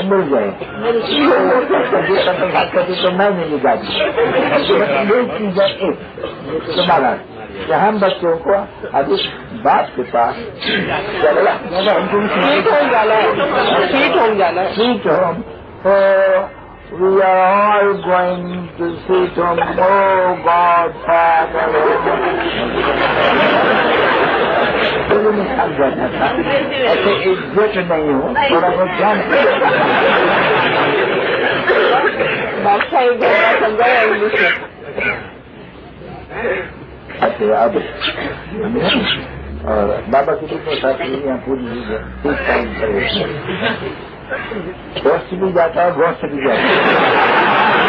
مل جائے تو میں نہیں نکالتی تمہارا کہ ہم بچوں کو ابھی باپ کے پاس سیٹ ہوم we are all going to sit home. Oh God, Father. میں سمجھانا تھا ایسے عزت نہیں ہوں تھوڑا بہت جان اچھا اب اور بابا کی بھی ساتھ یہاں پوری گوشت بھی جاتا ہے گوشت بھی جاتا ہے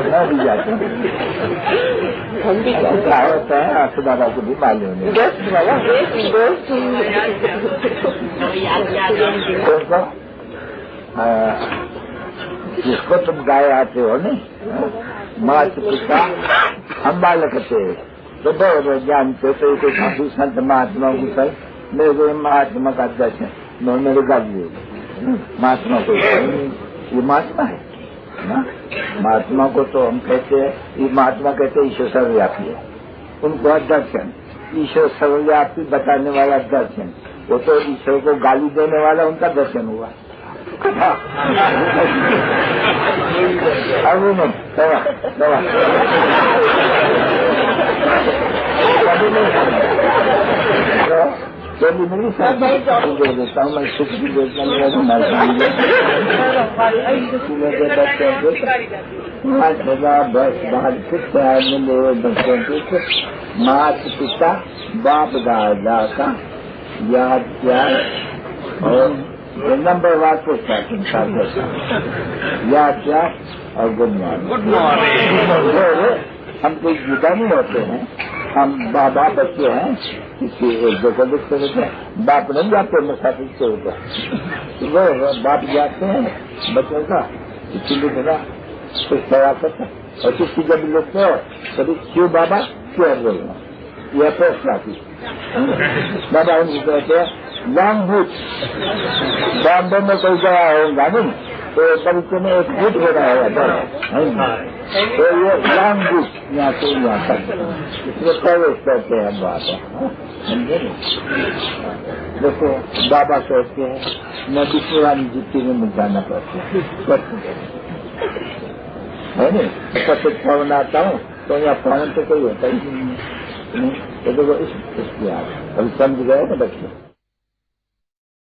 میں بھی جاتا ہوں ہم بھی کیا ہوتا ہے آپ سے دادا کو بھی معلوم ہے جس کو تم گائے آتے ہو نا مات پتا ہم بالکتے تو دو جانتے تو کوئی سنت مہاتما کو سر میرے مہاتما کا درشن میرے گل مہاتما کو یہ مہاتما ہے نا مہاتما کو تو ہم کہتے ہیں یہ مہاتما کہتے ہیں ایشور سرویاپی ہے ان کو درشن ایشور سرویاپی بتانے والا درشن وہ تو ایشور کو گالی دینے والا ان کا درشن ہوا میری ساتھ دیتا ہوں میں سکھ بھی دیتا ہوں بس باہر بچوں کے مات پتا باپ دادا کا یاد پیار اور نمبر وار کو یاد پیار اور گڈ مارننگ ہم کوئی جدا نہیں ہوتے ہیں ہم بابا بچے ہیں کسی ایک جگہ لکھتے رہتے ہیں باپ نہیں جاتے مسافر سے ہوتا باپ جاتے ہیں بچوں کا اسی لیے میرا کچھ خیا کرتا اور کسی جب لکھتے ہو کبھی کیوں بابا کیوں بولنا یہ فیصلہ کی بابا ان کو کہتے ہیں لانگ بوٹ بامبے میں کوئی گیا ہوگا نہیں تو طریقے میں ایک بوٹ ہو رہا ہے تو یہ لانگ بوٹ یہاں سے یہاں تک اس میں پرویش کرتے ہیں بات دیکھو بابا کہتے ہیں میں بھی پرانی جتی میں جانا پڑتا ہے نا فون آتا ہوں تو یہاں فون تو کوئی ہوتا ہی نہیں اس کی آپ ابھی سمجھ گئے نا بچے